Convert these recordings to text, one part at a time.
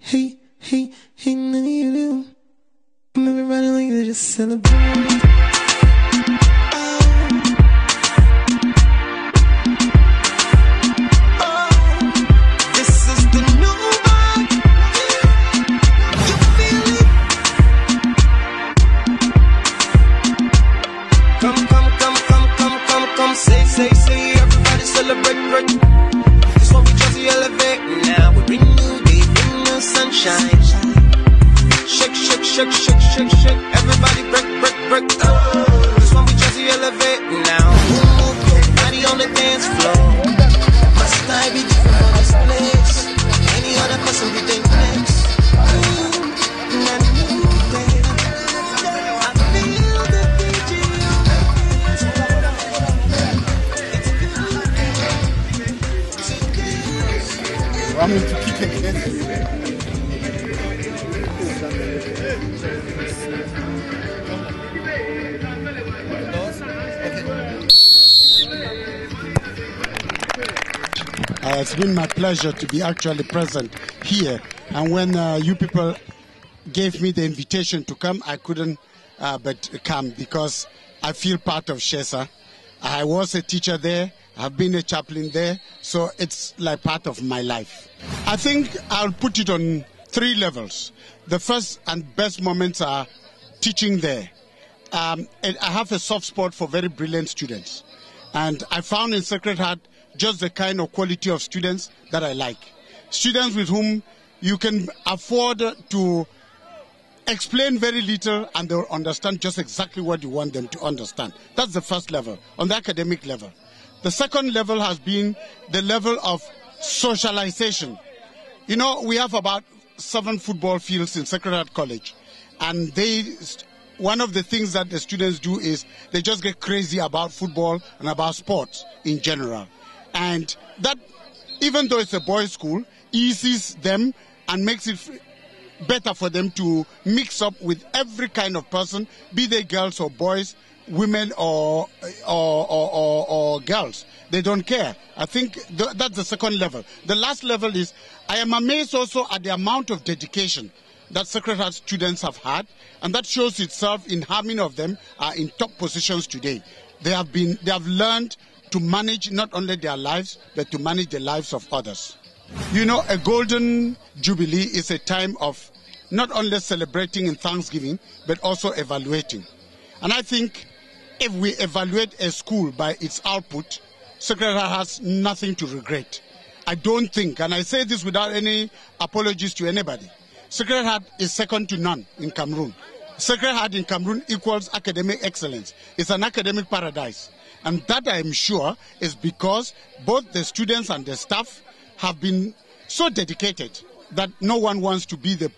Hey, hey, hey, none of you do. Everybody like to just celebrate. Say, everybody celebrate. This one we just elevate now. We bring new day, bring new sunshine. Shake, shake, shake, shake, shake, shake. Everybody break. This one we just elevate now. Move your body on the dance floor. Must I be different from this place? Any other person we think next? I'm going to kick again. It's been my pleasure to be actually present here. And when you people gave me the invitation to come, I couldn't but come because I feel part of SHESA. I was a teacher there. I've been a chaplain there, so it's like part of my life. I think I'll put it on 3 levels. The first and best moments are teaching there. And I have a soft spot for very brilliant students. And I found in Sacred Heart just the kind of quality of students that I like. Students with whom you can afford to explain very little and they'll understand just exactly what you want them to understand. That's the first level, on the academic level. The second level has been the level of socialization. You know, we have about 7 football fields in Sacred Heart College. And one of the things that the students do is they just get crazy about football and about sports in general. And that, even though it's a boys' school, eases them and makes it better for them to mix up with every kind of person, be they girls or boys, women or girls. They don't care. I think that's the second level. The last level is, I am amazed also at the amount of dedication that Sacred Heart students have had, and that shows itself in how many of them are in top positions today. They have learned to manage not only their lives, but to manage the lives of others. You know, a Golden Jubilee is a time of not only celebrating and thanksgiving, but also evaluating. And I think if we evaluate a school by its output, Sacred Heart has nothing to regret. I don't think, and I say this without any apologies to anybody, Sacred Heart is second to none in Cameroon. Sacred Heart in Cameroon equals academic excellence. It's an academic paradise. And that, I am sure, is because both the students and the staff have been so dedicated that no one wants to be the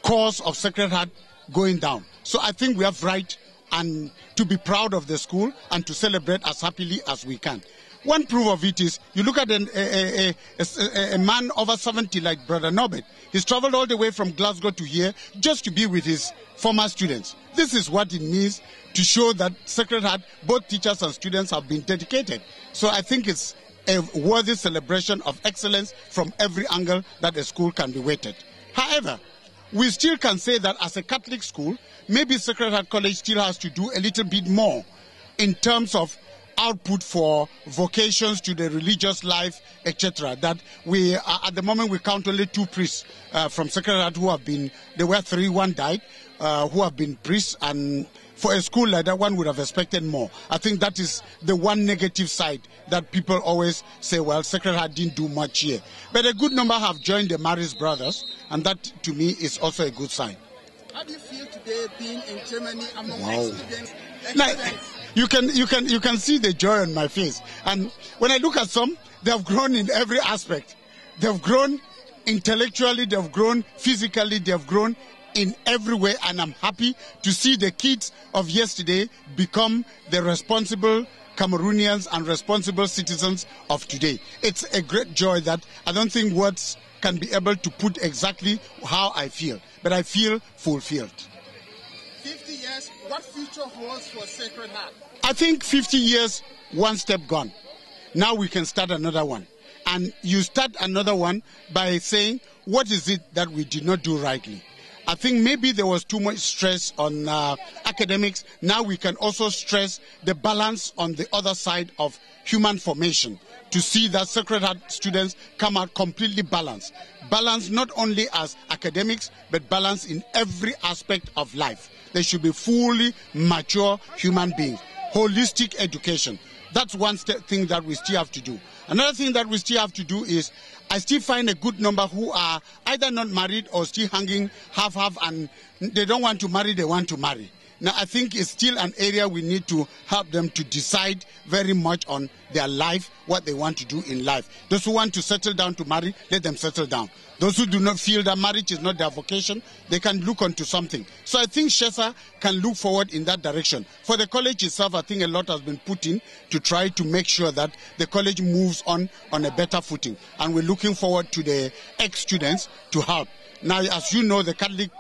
cause of Sacred Heart going down. So I think we have right and to be proud of the school and to celebrate as happily as we can. One proof of it is, you look at a man over 70 like Brother Norbert. He's traveled all the way from Glasgow to here just to be with his former students. This is what it means to show that Sacred Heart, both teachers and students, have been dedicated. So I think it's a worthy celebration of excellence from every angle that a school can be weighted. However, we still can say that as a Catholic school, maybe Sacred Heart College still has to do a little bit more in terms of output for vocations to the religious life, etc. That we at the moment we count only 2 priests from Sacred Heart who have been, there were 3, 1 died, who have been priests, and for a school like that one would have expected more. I think that is the one negative side that people always say, well, Sacred Heart didn't do much here. But a good number have joined the Maris brothers, and that to me is also a good sign. How do you feel today being in Germany among students? Now, you can see the joy on my face. And when I look at some, they have grown in every aspect. They have grown intellectually, they have grown physically, they have grown in every way, and I'm happy to see the kids of yesterday become the responsible Cameroonians and responsible citizens of today. It's a great joy that I don't think words can be able to put exactly how I feel, but I feel fulfilled. 50 years, what future holds for Sacred Heart? I think 50 years, one step gone. Now we can start another one. and you start another one by saying, what is it that we did not do rightly? I think maybe there was too much stress on academics. Now we can also stress the balance on the other side of human formation to see that Sacred Heart students come out completely balanced. Balanced not only as academics, but balanced in every aspect of life. They should be fully mature human beings. Holistic education. That's one thing that we still have to do. Another thing that we still have to do is, I still find a good number who are either not married or still hanging half-half, and they don't want to marry, they want to marry. Now, I think it's still an area we need to help them to decide very much on their life, what they want to do in life. Those who want to settle down to marry, let them settle down. Those who do not feel that marriage is not their vocation, they can look onto something. So I think SHESA can look forward in that direction. For the college itself, I think a lot has been put in to try to make sure that the college moves on a better footing. And we're looking forward to the ex-students to help. Now, as you know, the Catholic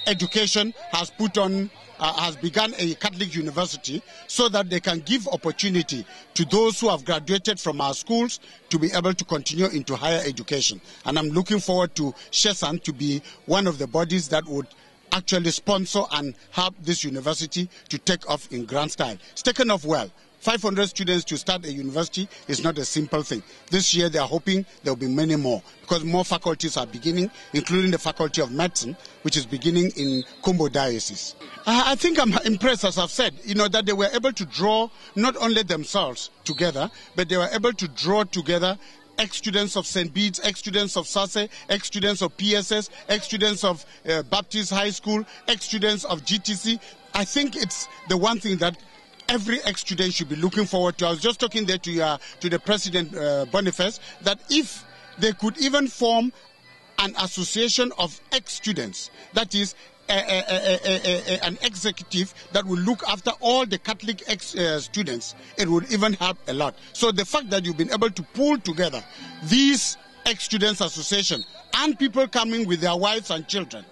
education has begun a Catholic university so that they can give opportunity to those who have graduated from our schools to be able to continue into higher education. And I'm looking forward to SHESA to be one of the bodies that would actually sponsor and help this university to take off in grand style. It's taken off well. 500 students to start a university is not a simple thing. This year they are hoping there will be many more because more faculties are beginning, including the Faculty of Medicine, which is beginning in Kumbo Diocese. I think I'm impressed, as I've said, that they were able to draw not only themselves together, but they were able to draw together ex-students of St. Bede's, ex-students of SASE, ex-students of PSS, ex-students of Baptist High School, ex-students of GTC. I think it's the one thing that every ex-student should be looking forward to. I was just talking there to the President Boniface that if they could even form an association of ex-students, that is an executive that will look after all the Catholic ex-students, it would even help a lot. So the fact that you've been able to pull together these ex-students association and people coming with their wives and children,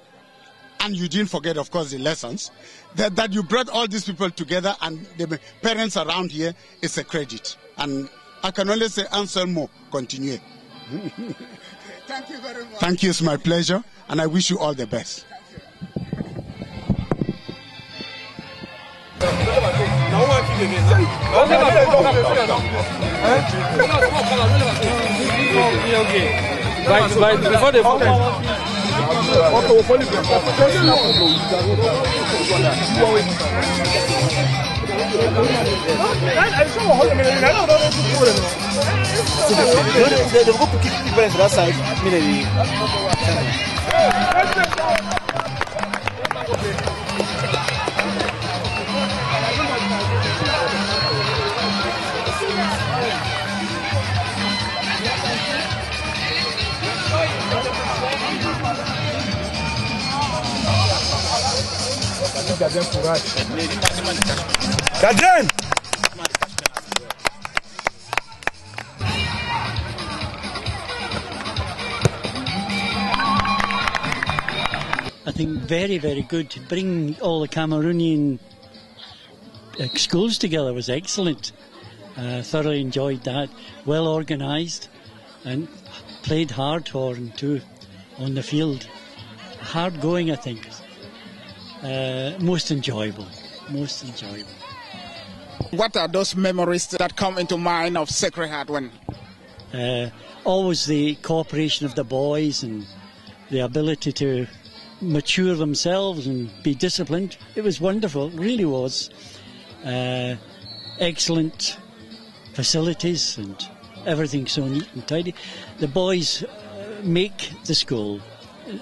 and you didn't forget, of course, the lessons, that you brought all these people together and the parents around here is a credit. And I can only say, Anselmo, continue. Thank you very much. Thank you, it's my pleasure, and I wish you all the best. Before they Cadê? I think very, very good. To bring all the Cameroonian schools together was excellent. Thoroughly enjoyed that. Well organised and played hard for them too on the field. Hard going, I think. Most enjoyable. Most enjoyable. What are those memories that come into mind of Sacred Heart when? Always the cooperation of the boys and the ability to mature themselves and be disciplined. It was wonderful, it really was. Excellent facilities and everything so neat and tidy. The boys make the school,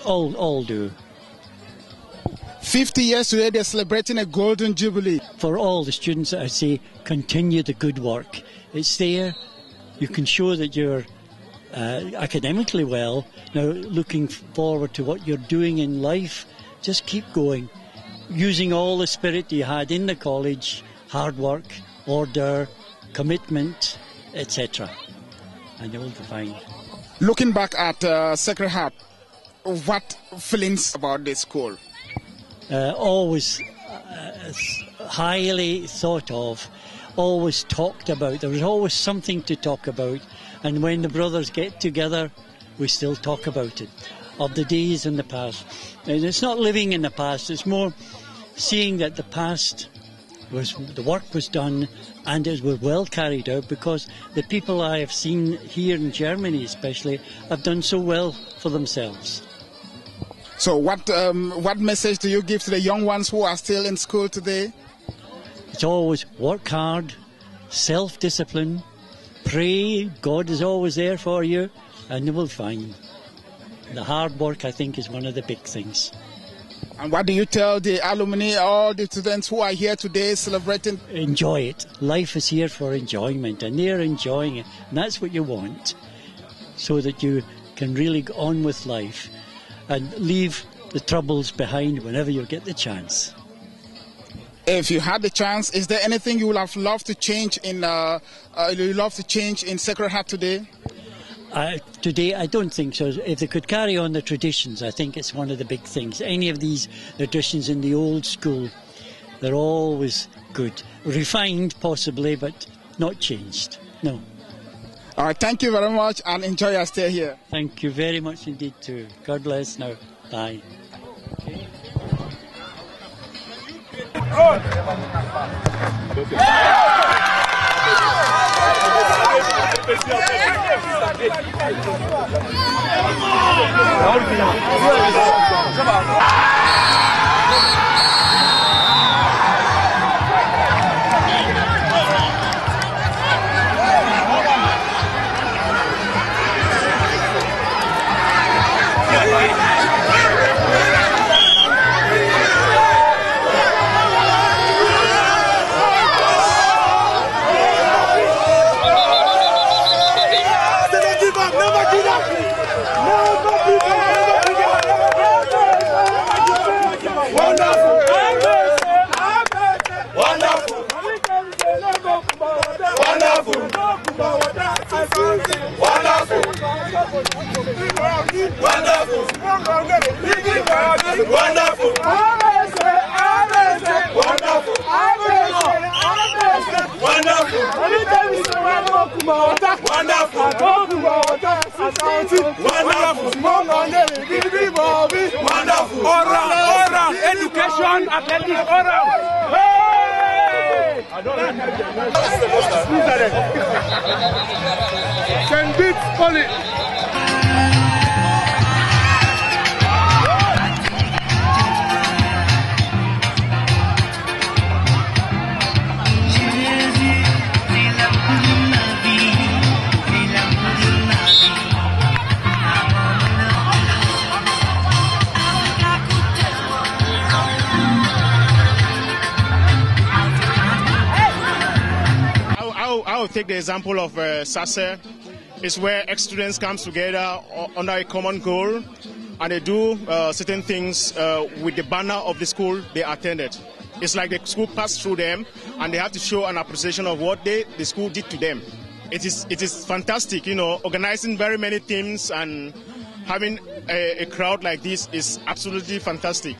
all do. 50 years today, they're celebrating a Golden Jubilee. For all the students, I say, continue the good work. It's there. You can show that you're academically well. Now, looking forward to what you're doing in life, just keep going. Using all the spirit you had in the college, hard work, order, commitment, etc. And you'll be fine. Looking back at Sacred Heart, what feelings about this school? Always highly thought of, always talked about. There was always something to talk about, And when the brothers get together, we still talk about it, of the days in the past. And it's not living in the past, it's more seeing that the past the work was done and it was well carried out, because the people I have seen here in Germany especially have done so well for themselves. So what message do you give to the young ones who are still in school today? It's always work hard, self-discipline, pray, God is always there for you, and you will find. The hard work, I think, is one of the big things. And what do you tell the alumni, all the students who are here today celebrating? Enjoy it. Life is here for enjoyment, and they're enjoying it. And that's what you want, so that you can really go on with life and leave the troubles behind whenever you get the chance. If you had the chance, is there anything you would have loved to change in Sacred Heart today? Today, I don't think so. If they could carry on the traditions, I think it's one of the big things. Any of these traditions in the old school, they're always good. Refined, possibly, but not changed. No. All right, thank you very much, and enjoy your stay here. Thank you very much indeed, too. God bless now. Bye. Oral education, athletic, oral. Hey! Can beat Polly. I will take the example of SHESA. It's where ex-students come together under a common goal, and they do certain things with the banner of the school they attended. It's like the school passed through them, and they have to show an appreciation of what the school did to them. It is fantastic, you know, organizing very many teams and having a crowd like this is absolutely fantastic.